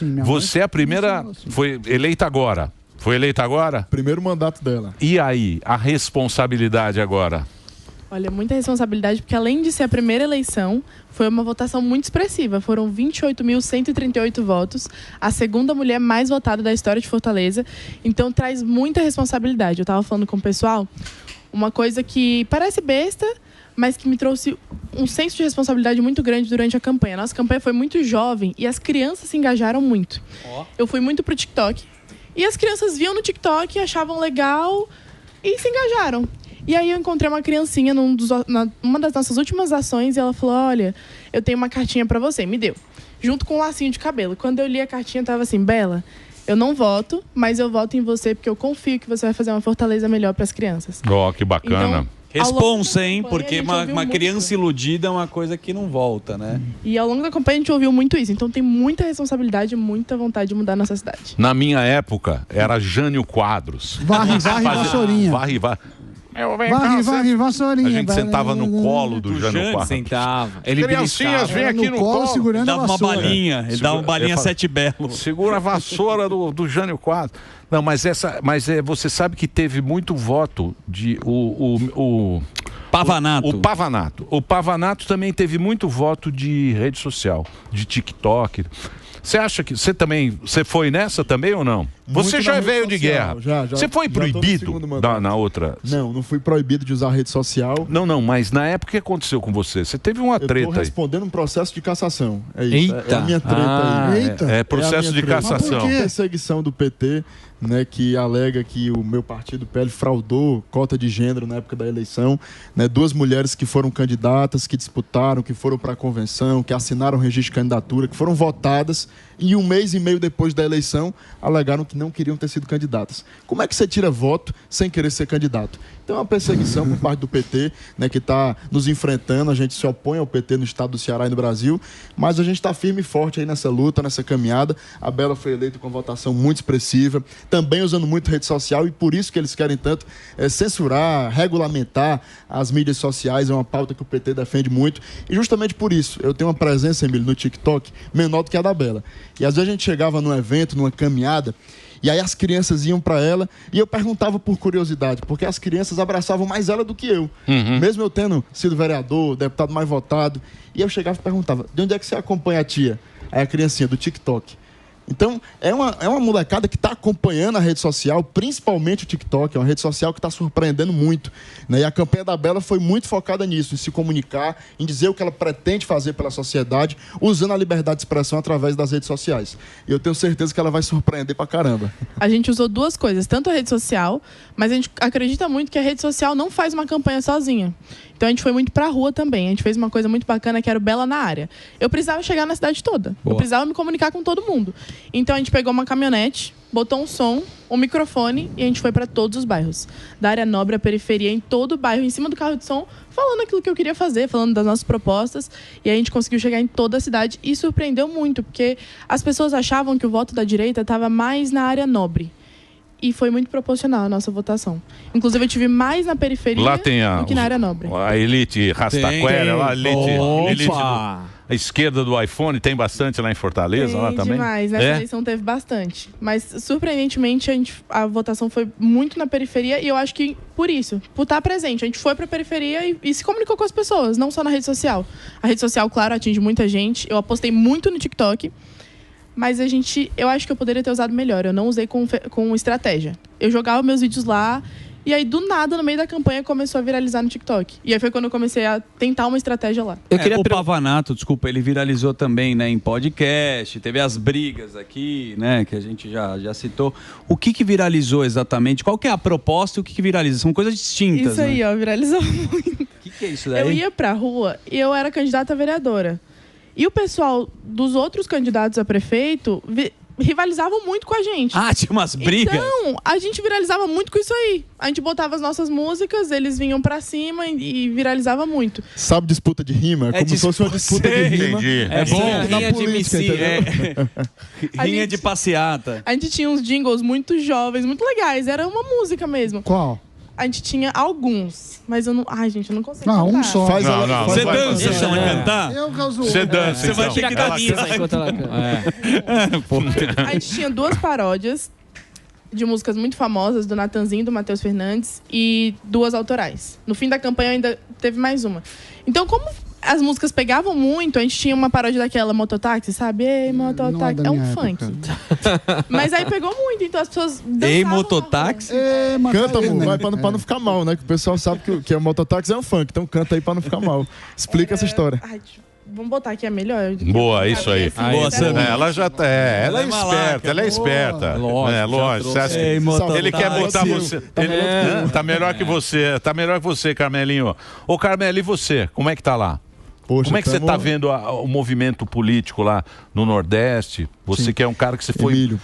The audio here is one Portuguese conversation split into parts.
assim. Minha Você é a primeira... Foi eleita agora. Foi eleita agora? Primeiro mandato dela. E aí, a responsabilidade agora? Olha, muita responsabilidade, porque além de ser a primeira eleição, foi uma votação muito expressiva. Foram 28.138 votos, a segunda mulher mais votada da história de Fortaleza. Então traz muita responsabilidade. Eu estava falando com o pessoal, uma coisa que parece besta, mas que me trouxe um senso de responsabilidade muito grande durante a campanha. A nossa campanha foi muito jovem e as crianças se engajaram muito. Eu fui muito pro TikTok e as crianças viam no TikTok, achavam legal e se engajaram. E aí eu encontrei uma criancinha numa das nossas últimas ações e ela falou, olha, eu tenho uma cartinha pra você. Me deu. Junto com um lacinho de cabelo. Quando eu li a cartinha, tava assim, Bela, eu não voto, mas eu voto em você porque eu confio que você vai fazer uma Fortaleza melhor pras crianças. Ó, que bacana. Então, responsa, hein? Porque a gente uma criança iludida é uma coisa que não volta, né? E ao longo da campanha a gente ouviu muito isso. Então tem muita responsabilidade e muita vontade de mudar a nossa cidade. Na minha época, era Jânio Quadros. Varre, vassourinha. Varre. Varre, vassourinha. A gente sentava no colo do Jânio Quadros. Sentava. Ele criancinhas, vem aqui no colo. Segurando dava a uma vassoura. balinha. Ele dava uma balinha sete belo. Segura a vassoura do Jânio Quadros. Não, mas você sabe que teve muito voto de Pavanato. O Pavanato. O Pavanato também teve muito voto de rede social, de TikTok. Você acha que você foi nessa também ou não? Você Muito já na é velho rede de social, guerra. já Você foi tô no proibido segundo mandato. na outra? Não fui proibido de usar a rede social. Não, mas na época o que aconteceu com você? Você teve uma treta Eu tô aí. respondendo um processo de cassação. É isso. Eita. É a minha treta aí. Eita. É processo a de minha treta. cassação. Mas por quê? Perseguição do PT, né, que alega que o meu partido, o PL, fraudou cota de gênero na época da eleição. Né, 2 mulheres que foram candidatas, que disputaram, que foram para a convenção, que assinaram o registro de candidatura, que foram votadas e 1 mês e meio depois da eleição alegaram que não queriam ter sido candidatas. Como é que você tira voto sem querer ser candidato? Então é uma perseguição por parte do PT, né, que está nos enfrentando. A gente se opõe ao PT no estado do Ceará e no Brasil, mas a gente está firme e forte aí nessa luta, nessa caminhada. A Bela foi eleita com votação muito expressiva, também usando muito rede social, e por isso que eles querem tanto censurar, regulamentar as mídias sociais. É uma pauta que o PT defende muito, e justamente por isso eu tenho uma presença, Emílio, no TikTok menor do que a da Bela. E às vezes a gente chegava num evento, numa caminhada, e aí as crianças iam para ela e eu perguntava por curiosidade, porque as crianças abraçavam mais ela do que eu. Mesmo eu tendo sido vereador, deputado mais votado. E eu chegava e perguntava, de onde é que você acompanha a tia? Aí a criancinha, do TikTok. Então, é uma molecada que está acompanhando a rede social, principalmente o TikTok. É uma rede social que está surpreendendo muito. Né? E a campanha da Bela foi muito focada nisso, em se comunicar, em dizer o que ela pretende fazer pela sociedade, usando a liberdade de expressão através das redes sociais. E eu tenho certeza que ela vai surpreender pra caramba. A gente usou 2 coisas, tanto a rede social, mas a gente acredita muito que a rede social não faz uma campanha sozinha. Então a gente foi muito pra rua também. A gente fez uma coisa muito bacana que era o Bela na área. Eu precisava chegar na cidade toda. Boa. Eu precisava me comunicar com todo mundo. Então a gente pegou uma caminhonete, botou um som, um microfone e a gente foi pra todos os bairros. Da área nobre à periferia, em todo o bairro, em cima do carro de som, falando aquilo que eu queria fazer, falando das nossas propostas. E aí a gente conseguiu chegar em toda a cidade e surpreendeu muito, porque as pessoas achavam que o voto da direita estava mais na área nobre. E foi muito proporcional a nossa votação. Inclusive, eu tive mais na periferia Lá tem do que na área nobre. A elite rastaquera, lá, a elite Opa! a esquerda do iPhone, tem bastante lá em Fortaleza, lá também? Demais, nessa eleição teve bastante. Mas, surpreendentemente, a votação foi muito na periferia e eu acho que por isso, por estar presente. A gente foi pra periferia e se comunicou com as pessoas, não só na rede social. A rede social, claro, atinge muita gente. Eu apostei muito no TikTok. Mas eu acho que eu poderia ter usado melhor. Eu não usei com estratégia. Eu jogava meus vídeos lá e aí, do nada, no meio da campanha, começou a viralizar no TikTok. E aí foi quando eu comecei a tentar uma estratégia lá. O Pavanato, desculpa, ele viralizou também, né, em podcast, teve as brigas aqui, né, que a gente já citou. O que viralizou exatamente? Qual que é a proposta e o que viraliza? São coisas distintas, Isso aí, né? ó, viralizou muito. O que é isso daí? Eu ia pra rua e eu era candidata a vereadora. E o pessoal dos outros candidatos a prefeito rivalizavam muito com a gente. Ah, tinha umas brigas? Então, a gente viralizava muito com isso aí. A gente botava as nossas músicas, eles vinham pra cima e viralizava muito. Sabe disputa de rima? É como se fosse uma disputa de rima. Entendi. É bom, na rinha de política, MC, entendeu? rinha de passeata. A gente tinha uns jingles muito jovens, muito legais. Era uma música mesmo. Qual? a gente tinha alguns, mas eu não... Ai, gente, eu não consigo Não, cantar. um só. Faz Não, ela- não. faz- Você vai- dança vai- se ela cantar? Eu causo. Você dança, Você vai então. ter que Tira a camisa cantar. enquanto ela canta. A gente tinha 2 paródias de músicas muito famosas, do Natanzinho e do Matheus Fernandes, e 2 autorais. No fim da campanha ainda teve mais uma. Então, como as músicas pegavam muito, a gente tinha uma paródia daquela Mototáxi, sabe? Ei, Mototáxi. Não é da É um minha funk. época. Mas aí pegou muito, então as pessoas dançavam. Ei, na mototáxi? É, Canta, amor, Macarena. vai pra não ficar mal, né? Que o pessoal sabe que o mototáxi é um funk, então canta aí pra não ficar mal. Explica essa história. Ai, vamos botar aqui a melhor. Boa, isso aí. Boa, Sammy. Ela já tá. Ela é malaca, esperta, ela é esperta. Lógico, Lógico. Você acha que- Ei, mototáxi. ele quer botar você. Tá melhor que você. Tá melhor que você, Carmelinho. Ô, Carmelo, e você? Como é que tá lá? Poxa, Como é que você tamo- tá vendo o movimento político lá no Nordeste? Você Sim. que é um cara que você foi. Emílio,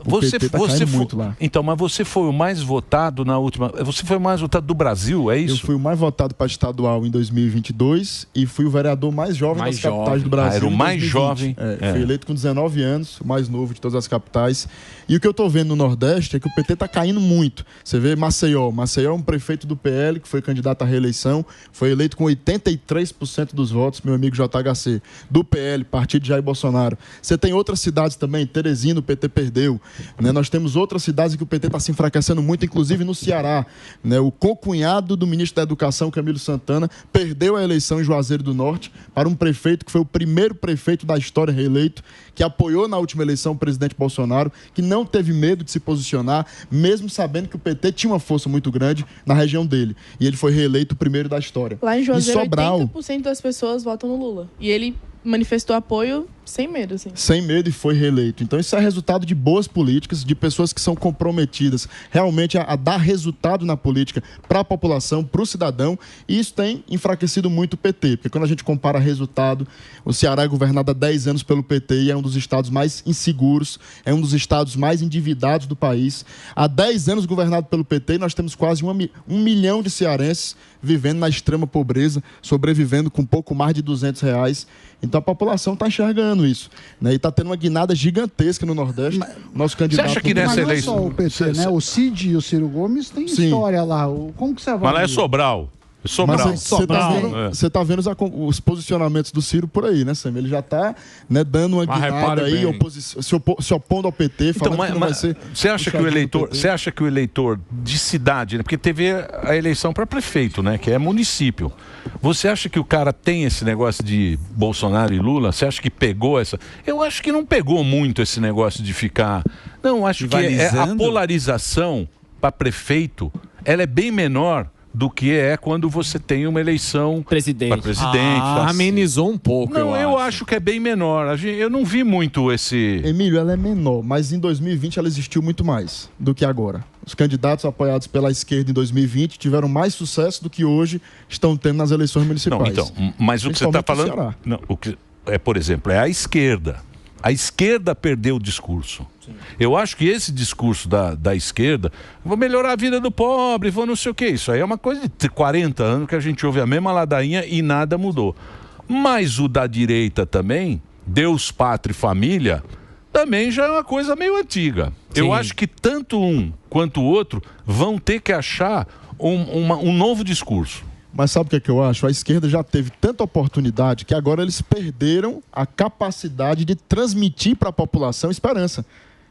Você, PT tá você caindo foi. muito lá. Então, mas você foi o mais votado na última. Você foi o mais votado do Brasil, é Eu isso? fui o mais votado para estadual em 2022 e fui o vereador mais jovem Mais das capitais jovem. do Brasil. Ah, era o em mais 2020. jovem. Fui eleito com 19 anos, o mais novo de todas as capitais. E o que eu tô vendo no Nordeste é que o PT tá caindo muito. Você vê Maceió. Maceió é um prefeito do PL que foi candidato à reeleição, foi eleito com 83% dos votos, meu amigo JHC, do PL, partido de Jair Bolsonaro. Você tem outras cidades também, Teresina, o PT perdeu. Né? Nós temos outras cidades em que o PT está se enfraquecendo muito, inclusive no Ceará. Né? O concunhado do ministro da Educação, Camilo Santana, perdeu a eleição em Juazeiro do Norte para um prefeito que foi o primeiro prefeito da história reeleito, que apoiou na última eleição o presidente Bolsonaro, que não teve medo de se posicionar, mesmo sabendo que o PT tinha uma força muito grande na região dele. E ele foi reeleito o primeiro da história. Lá em Juazeiro, Sobral, 80% das pessoas votam no Lula. E ele manifestou apoio sem medo, assim. sem medo, e foi reeleito. Então isso é resultado de boas políticas, de pessoas que são comprometidas realmente a dar resultado na política para a população, para o cidadão, e isso tem enfraquecido muito o PT, porque quando a gente compara resultado, o Ceará é governado há 10 anos pelo PT e é um dos estados mais inseguros, é um dos estados mais endividados do país. Há 10 anos governado pelo PT e nós temos quase 1 milhão de cearenses vivendo na extrema pobreza, sobrevivendo com pouco mais de R$200. Então a população está enxergando isso. Né? E está tendo uma guinada gigantesca no Nordeste. Nosso candidato... acha que nessa Mas não é eleição- só o PT, né? O Cid e o Ciro Gomes têm Sim. história lá. Como que você vai? Mas lá é Sobral. Sobral. Mas você tá vendo, É. você tá vendo os posicionamentos do Ciro por aí, né, Sam? Ele já tá, né, dando uma Mas guinada repare aí, bem. se opondo ao PT, Então, falando que não vai ser... você acha que o puxadinho do eleitor, PT. você acha que o eleitor de cidade, né? Porque teve a eleição para prefeito, né? Que é município. Você acha que o cara tem esse negócio de Bolsonaro e Lula? Você acha que pegou essa? Eu acho que não pegou muito esse negócio de ficar. Não, acho que a Rivalizando? polarização para prefeito, ela é bem menor do que é quando você tem uma eleição Presidente. para presidente. tá? Amenizou um pouco, Não, eu acho que é bem menor. Eu não vi muito esse. Emílio, ela é menor, mas em 2020 ela existiu muito mais do que agora. Os candidatos apoiados pela esquerda em 2020 tiveram mais sucesso do que hoje estão tendo nas eleições municipais. Não, então, mas o que você está Principalmente no falando. Ceará. Não, o que é, por exemplo, é a esquerda. A esquerda perdeu o discurso. Eu acho que esse discurso da esquerda, vou melhorar a vida do pobre, vou não sei o que. Isso aí é uma coisa de 40 anos que a gente ouve a mesma ladainha e nada mudou. Mas o da direita também, Deus, Pátria e Família, também já é uma coisa meio antiga. Sim. Eu acho que tanto um quanto o outro vão ter que achar um novo discurso. Mas sabe o que é que eu acho? A esquerda já teve tanta oportunidade que agora eles perderam a capacidade de transmitir para a população esperança.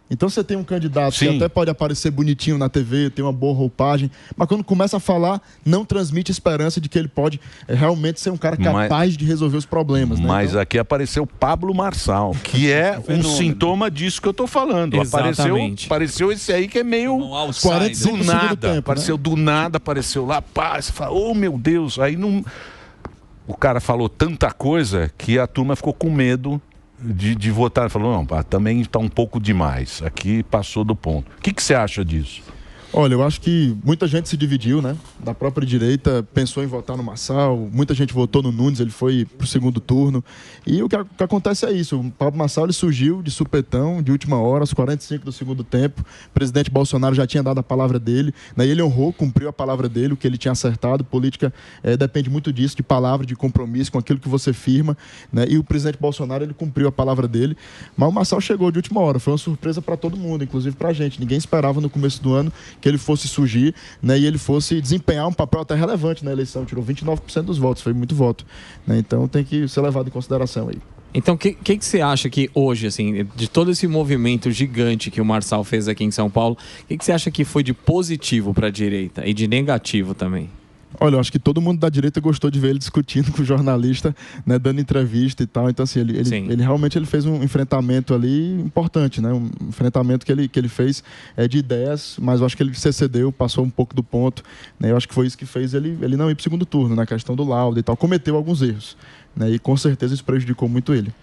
Então você tem um candidato que Sim. até pode aparecer bonitinho na TV, tem uma boa roupagem, mas quando começa a falar, não transmite esperança de que ele pode realmente ser um cara capaz de resolver os problemas. Né? Mas Então, aqui apareceu Pablo Marçal, que é um sintoma disso que eu tô falando. Exatamente. Apareceu esse aí que é meio Um outsider. 45 do do segundo nada. tempo, Apareceu do nada, apareceu lá, pá, você fala, oh meu Deus, aí não. O cara falou tanta coisa que a turma ficou com medo de votar. Falou, não, pá, também está um pouco demais. Aqui passou do ponto. O que você acha disso? olha, eu acho que muita gente se dividiu, né? Da própria direita pensou em votar no Marçal, muita gente votou no Nunes, ele foi pro segundo turno. E o que acontece é isso, o Pablo Marçal ele surgiu de supetão, de última hora, aos 45 do segundo tempo. O presidente Bolsonaro já tinha dado a palavra dele, né? E ele honrou, cumpriu a palavra dele, o que ele tinha acertado. Política depende muito disso, de palavra, de compromisso com aquilo que você firma, né? E o presidente Bolsonaro ele cumpriu a palavra dele. Mas o Marçal chegou de última hora, foi uma surpresa para todo mundo, inclusive para a gente. Ninguém esperava no começo do ano que ele fosse surgir, né, e ele fosse desempenhar um papel até relevante na eleição. Tirou 29% dos votos, foi muito voto, né, então tem que ser levado em consideração aí. Então, o que você acha que hoje, assim, de todo esse movimento gigante que o Marçal fez aqui em São Paulo, o que você acha que foi de positivo para a direita e de negativo também? Olha, eu acho que todo mundo da direita gostou de ver ele discutindo com o jornalista, né, dando entrevista e tal. Então, assim, ele realmente fez um enfrentamento ali importante, né? Um enfrentamento que ele fez de ideias, mas eu acho que ele se excedeu, passou um pouco do ponto, né? Eu acho que foi isso que fez ele não ir para o segundo turno, na questão do laudo e tal. Cometeu alguns erros, né? E com certeza isso prejudicou muito ele.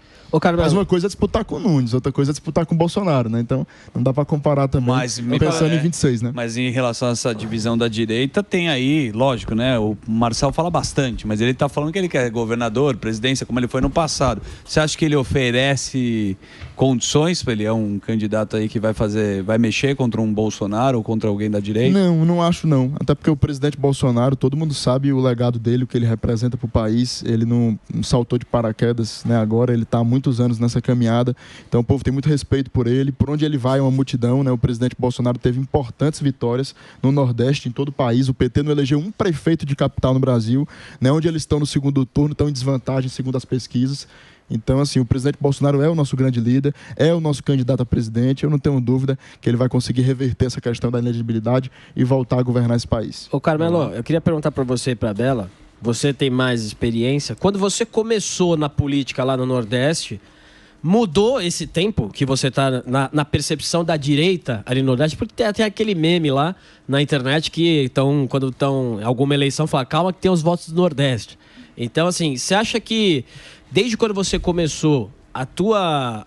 Mas uma coisa é disputar com o Nunes, outra coisa é disputar com o Bolsonaro, né? Então não dá para comparar também, pensando em 26, né? Mas em relação a essa divisão da direita, tem aí, lógico, né? O Marçal fala bastante, mas ele tá falando que ele quer governador, presidência, como ele foi no passado. Você acha que ele oferece condições para ele? É um candidato aí que vai mexer contra um Bolsonaro ou contra alguém da direita? Não acho não. Até porque o presidente Bolsonaro, todo mundo sabe o legado dele, o que ele representa para o país. Ele não saltou de paraquedas, né? Agora ele está há muitos anos nessa caminhada. Então o povo tem muito respeito por ele. Por onde ele vai é uma multidão, né? O presidente Bolsonaro teve importantes vitórias no Nordeste, em todo o país. O PT não elegeu um prefeito de capital no Brasil, né? Onde eles estão no segundo turno, estão em desvantagem segundo as pesquisas. Então, assim, o presidente Bolsonaro é o nosso grande líder, é o nosso candidato a presidente. Eu não tenho dúvida que ele vai conseguir reverter essa questão da inelegibilidade e voltar a governar esse país. Ô Carmelo, eu queria perguntar para você e para a Bela, você tem mais experiência. Quando você começou na política lá no Nordeste, mudou esse tempo que você está na percepção da direita ali no Nordeste? Porque tem aquele meme lá na internet que quando estão em alguma eleição, fala, calma que tem os votos do Nordeste. Então, assim, você acha que desde quando você começou,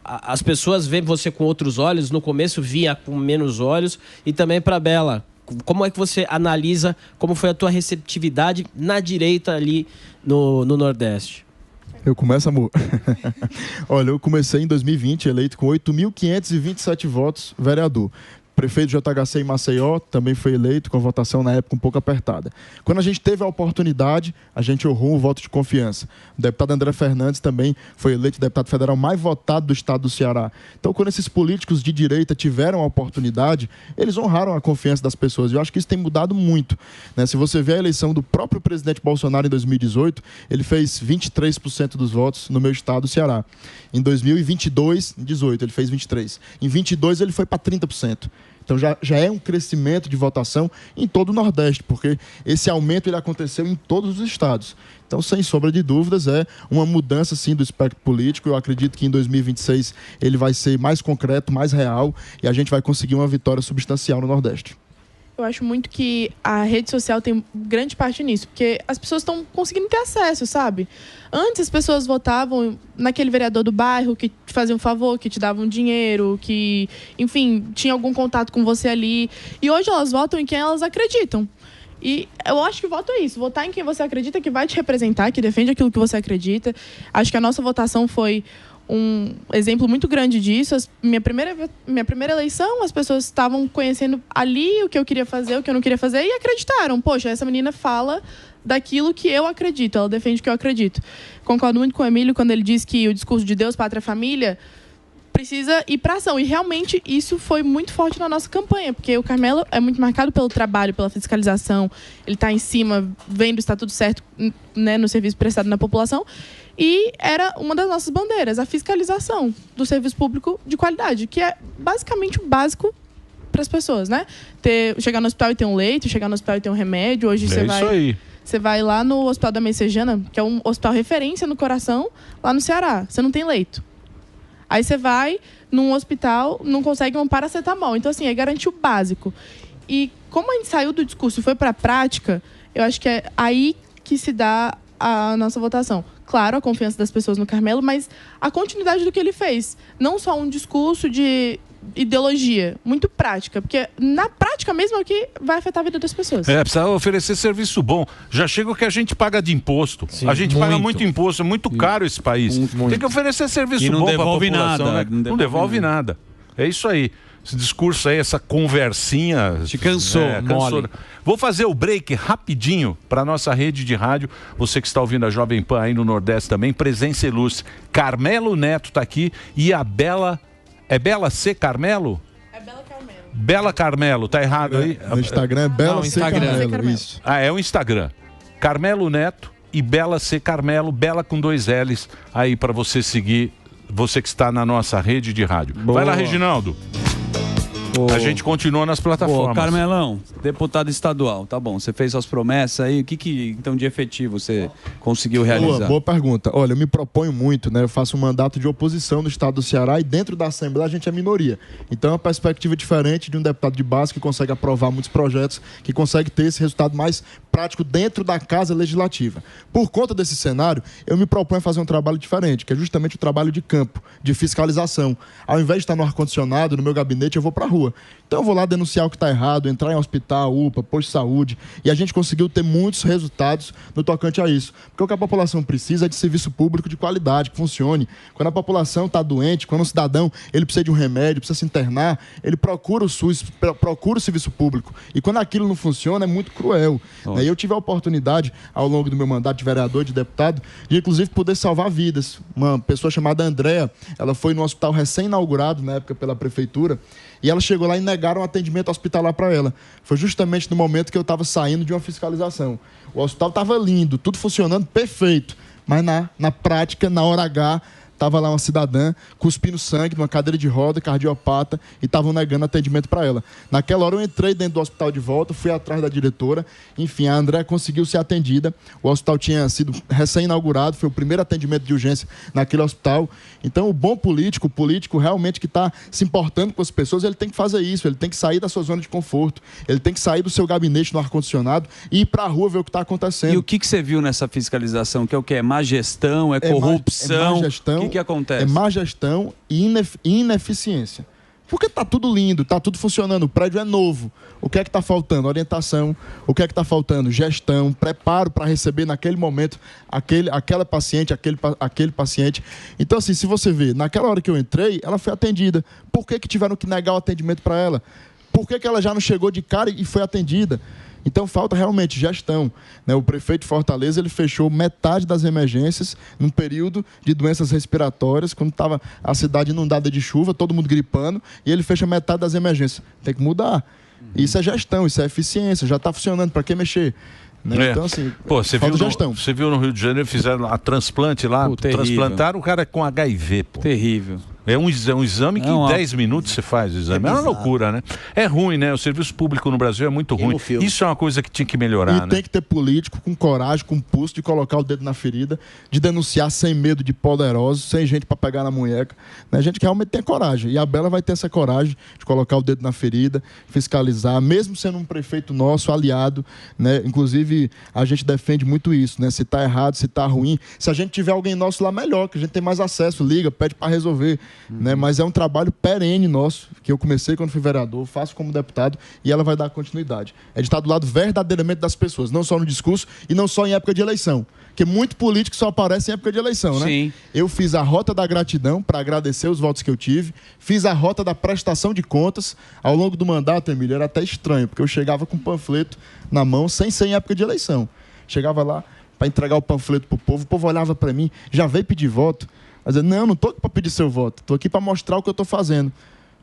as pessoas veem você com outros olhos? No começo via com menos olhos. E também para a Bela, como é que você analisa como foi a tua receptividade na direita ali no Nordeste? Eu começo, amor. Olha, eu comecei em 2020, eleito com 8.527 votos, vereador. Prefeito de JHC em Maceió também foi eleito com votação na época um pouco apertada. Quando a gente teve a oportunidade, a gente honrou um voto de confiança. O deputado André Fernandes também foi eleito deputado federal mais votado do estado do Ceará. Então, quando esses políticos de direita tiveram a oportunidade, eles honraram a confiança das pessoas. Eu acho que isso tem mudado muito, né? Se você vê a eleição do próprio presidente Bolsonaro em 2018, ele fez 23% dos votos no meu estado do Ceará. Em 2022, em 18, ele fez 23%. Em 22, ele foi para 30%. Então já é um crescimento de votação em todo o Nordeste, porque esse aumento ele aconteceu em todos os estados. Então, sem sombra de dúvidas, é uma mudança sim do espectro político. Eu acredito que em 2026 ele vai ser mais concreto, mais real, e a gente vai conseguir uma vitória substancial no Nordeste. Eu acho muito que a rede social tem grande parte nisso, porque as pessoas estão conseguindo ter acesso, sabe? Antes as pessoas votavam naquele vereador do bairro que te fazia um favor, que te dava um dinheiro, que, enfim, tinha algum contato com você ali. E hoje elas votam em quem elas acreditam. E eu acho que voto é isso, votar em quem você acredita que vai te representar, que defende aquilo que você acredita. Acho que a nossa votação foi um exemplo muito grande disso. Minha primeira eleição, as pessoas estavam conhecendo ali o que eu queria fazer, o que eu não queria fazer, e acreditaram. Poxa, essa menina fala daquilo que eu acredito, ela defende o que eu acredito. Concordo muito com o Emílio quando ele diz que o discurso de Deus, Pátria, Família precisa ir para ação. E realmente isso foi muito forte na nossa campanha, porque o Carmelo é muito marcado pelo trabalho, pela fiscalização. Ele está em cima, vendo se está tudo certo, né, no serviço prestado na população. E era uma das nossas bandeiras, a fiscalização do serviço público de qualidade, que é basicamente o básico para as pessoas, né? Chegar no hospital e ter um leito, chegar no hospital e ter um remédio. Hoje você vai lá no Hospital da Messejana, que é um hospital referência no coração, lá no Ceará. Você não tem leito. Aí você vai num hospital, não consegue um paracetamol. Então, assim, é garantir o básico. E como a gente saiu do discurso e foi para a prática, eu acho que é aí que se dá a nossa votação. Claro, a confiança das pessoas no Carmelo, mas a continuidade do que ele fez. Não só um discurso de ideologia, muito prática, porque na prática mesmo é o que vai afetar a vida das pessoas. Precisa oferecer serviço bom. Já chega o que a gente paga de imposto. Sim, a gente paga muito imposto, é muito caro esse país. Muito. Tem que oferecer serviço bom para a população. Né? Não devolve nada. É isso aí. Esse discurso aí, essa conversinha... Te cansou, cansou. Vou fazer o break rapidinho para nossa rede de rádio. Você que está ouvindo a Jovem Pan aí no Nordeste também, presença ilustre. Carmelo Neto está aqui e a Bela... É Bela C. Carmelo? É Bela Carmelo. Bela Carmelo, tá errado aí? No Instagram é Bela C. Carmelo. Isso. Ah, é o Instagram. Carmelo Neto e Bela C. Carmelo, Bela com 2 L's, aí para você seguir, você que está na nossa rede de rádio. Vai lá, Reginaldo. A gente continua nas plataformas. Carmelão, deputado estadual, tá bom. Você fez suas promessas aí. O que então de efetivo você conseguiu realizar? Boa pergunta. Olha, eu me proponho muito, né? Eu faço um mandato de oposição no estado do Ceará e dentro da Assembleia a gente é minoria. Então é uma perspectiva diferente de um deputado de base que consegue aprovar muitos projetos, que consegue ter esse resultado mais prático dentro da Casa Legislativa. Por conta desse cenário, eu me proponho a fazer um trabalho diferente, que é justamente o trabalho de campo, de fiscalização. Ao invés de estar no ar-condicionado, no meu gabinete, eu vou para a rua. Então eu vou lá denunciar o que está errado, entrar em hospital, UPA, posto de saúde, e a gente conseguiu ter muitos resultados no tocante a isso. Porque o que a população precisa é de serviço público de qualidade, que funcione. Quando a população está doente, quando um cidadão ele precisa de um remédio, precisa se internar, ele procura o SUS, procura o serviço público. E quando aquilo não funciona, é muito cruel. E eu tive a oportunidade, ao longo do meu mandato de vereador, de deputado, de inclusive poder salvar vidas. Uma pessoa chamada Andréa, ela foi no hospital recém-inaugurado, na época pela prefeitura, e ela chegou lá e negaram um atendimento hospitalar para ela. Foi justamente no momento que eu estava saindo de uma fiscalização. O hospital estava lindo, tudo funcionando perfeito, mas na prática, na hora H, estava lá uma cidadã cuspindo sangue numa cadeira de roda, cardiopata, e estavam negando atendimento para ela. Naquela hora eu entrei dentro do hospital de volta, fui atrás da diretora, enfim, a André conseguiu ser atendida. O hospital tinha sido recém-inaugurado, foi o primeiro atendimento de urgência naquele hospital. Então o bom político, o político realmente que está se importando com as pessoas, ele tem que fazer isso, ele tem que sair da sua zona de conforto, ele tem que sair do seu gabinete no ar-condicionado e ir para a rua ver o que está acontecendo. E o que você viu nessa fiscalização? Que é o quê? É má gestão? É corrupção? É má gestão. O que acontece? É má gestão e ineficiência. Porque está tudo lindo, está tudo funcionando, o prédio é novo. O que é que está faltando? Orientação. O que é que está faltando? Gestão, preparo para receber naquele momento aquela paciente, aquele paciente. Então, assim, se você vê, naquela hora que eu entrei, ela foi atendida. Por que tiveram que negar o atendimento para ela? Por que ela já não chegou de cara e foi atendida? Então falta realmente gestão, né? O prefeito de Fortaleza ele fechou metade das emergências num período de doenças respiratórias, quando estava a cidade inundada de chuva, todo mundo gripando, e ele fecha metade das emergências. Tem que mudar. Isso é gestão, isso é eficiência, já está funcionando, para que mexer? Né? Então, assim, você viu no Rio de Janeiro, fizeram a transplante lá, transplantaram o cara com HIV. Pô. Terrível. É um exame que em 10 minutos você faz o exame. É uma loucura, né? É ruim, né? O serviço público no Brasil é muito ruim. Isso é uma coisa que tinha que melhorar, né? Tem que ter político com coragem, com pulso de colocar o dedo na ferida, de denunciar sem medo de poderosos, sem gente para pegar na munheca. Né? Gente que realmente tem coragem. E a Bela vai ter essa coragem de colocar o dedo na ferida, fiscalizar, mesmo sendo um prefeito nosso, aliado, né? Inclusive, a gente defende muito isso, né? Se tá errado, se tá ruim. Se a gente tiver alguém nosso lá, melhor, que a gente tem mais acesso, liga, pede para resolver. Né? Mas é um trabalho perene nosso, que eu comecei quando fui vereador, faço como deputado, e ela vai dar continuidade. É de estar do lado verdadeiramente das pessoas, não só no discurso e não só em época de eleição. Porque muito político só aparece em época de eleição, né? Sim. Eu fiz a rota da gratidão para agradecer os votos que eu tive, fiz a rota da prestação de contas. Ao longo do mandato, Emílio, era até estranho, porque eu chegava com um panfleto na mão, sem ser em época de eleição. Chegava lá para entregar o panfleto pro povo, o povo olhava para mim, já veio pedir voto. Mas eu, não estou aqui para pedir seu voto, estou aqui para mostrar o que eu estou fazendo,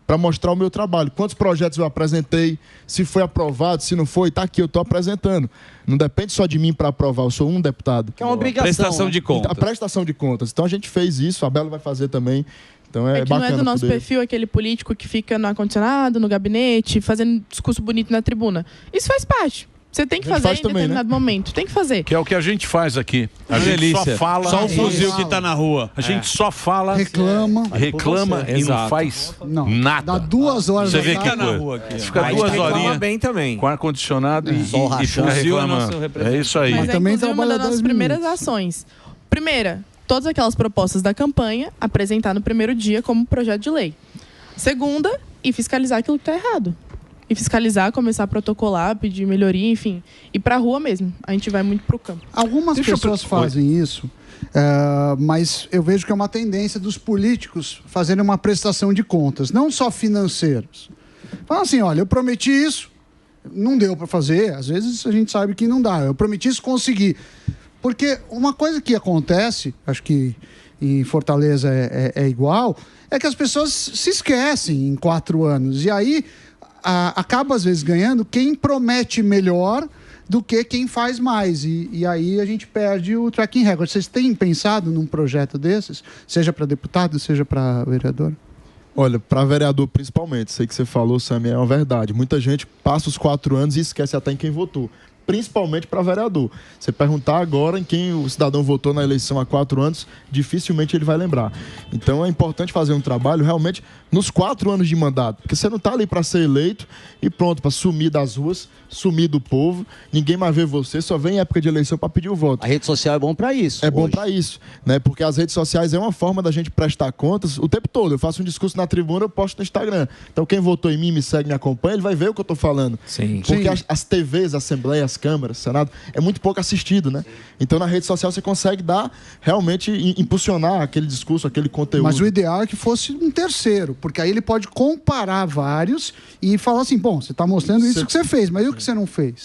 para mostrar o meu trabalho. Quantos projetos eu apresentei, se foi aprovado, se não foi, está aqui, eu estou apresentando. Não depende só de mim para aprovar, eu sou um deputado. Que é uma obrigação. Prestação de contas. A prestação de contas. Então a gente fez isso, a Bela vai fazer também. Então é que bacana. não é do nosso poder... perfil aquele político que fica no ar-condicionado, no gabinete, fazendo discurso bonito na tribuna. Isso faz parte. Você tem que fazer em determinado momento. Tem que fazer. Que é o que a gente faz aqui. A gente só fala... Só o fuzil que tá na rua. A gente só fala... Reclama e não faz nada. Dá 2 horas Você vê que na rua aqui. Fica 2 horinhas bem também. com ar-condicionado e fica reclamando. É isso aí. Mas é também inclusive uma das nossas 10 primeiras minutos. ações. Primeira, todas aquelas propostas da campanha, apresentar no primeiro dia como projeto de lei. Segunda, e fiscalizar aquilo que está errado. E fiscalizar, começar a protocolar, pedir melhoria, enfim. Ir pra rua mesmo. A gente vai muito pro campo. Algumas pessoas fazem isso, mas eu vejo que é uma tendência dos políticos fazerem uma prestação de contas, não só financeiras. Falam assim, olha, eu prometi isso, não deu para fazer, às vezes a gente sabe que não dá, eu prometi isso, consegui. Porque uma coisa que acontece, acho que em Fortaleza é igual, é que as pessoas se esquecem em 4 anos, e aí acaba às vezes ganhando quem promete melhor do que quem faz mais. E aí a gente perde o tracking record. Vocês têm pensado num projeto desses? Seja para deputado, seja para vereador? Olha, para vereador principalmente, sei que você falou, Sam, é uma verdade. Muita gente passa os 4 anos e esquece até em quem votou. Principalmente para vereador. Você perguntar agora em quem o cidadão votou na eleição há 4 anos, dificilmente ele vai lembrar. Então é importante fazer um trabalho realmente nos 4 anos de mandato, porque você não está ali para ser eleito e pronto, para sumir das ruas, sumir do povo, ninguém mais vê você, só vem em época de eleição para pedir o voto. A rede social é bom para isso. É bom para isso, né? Porque as redes sociais é uma forma da gente prestar contas o tempo todo. Eu faço um discurso na tribuna, eu posto no Instagram. Então quem votou em mim, me segue, me acompanha, ele vai ver o que eu estou falando. Sim. Porque as TVs, a Assembleia, as câmaras, o Senado, é muito pouco assistido, né? Então na rede social você consegue realmente impulsionar aquele discurso, aquele conteúdo. Mas o ideal é que fosse um terceiro, porque aí ele pode comparar vários e falar assim, bom, você está mostrando isso que você fez, mas e o que você não fez?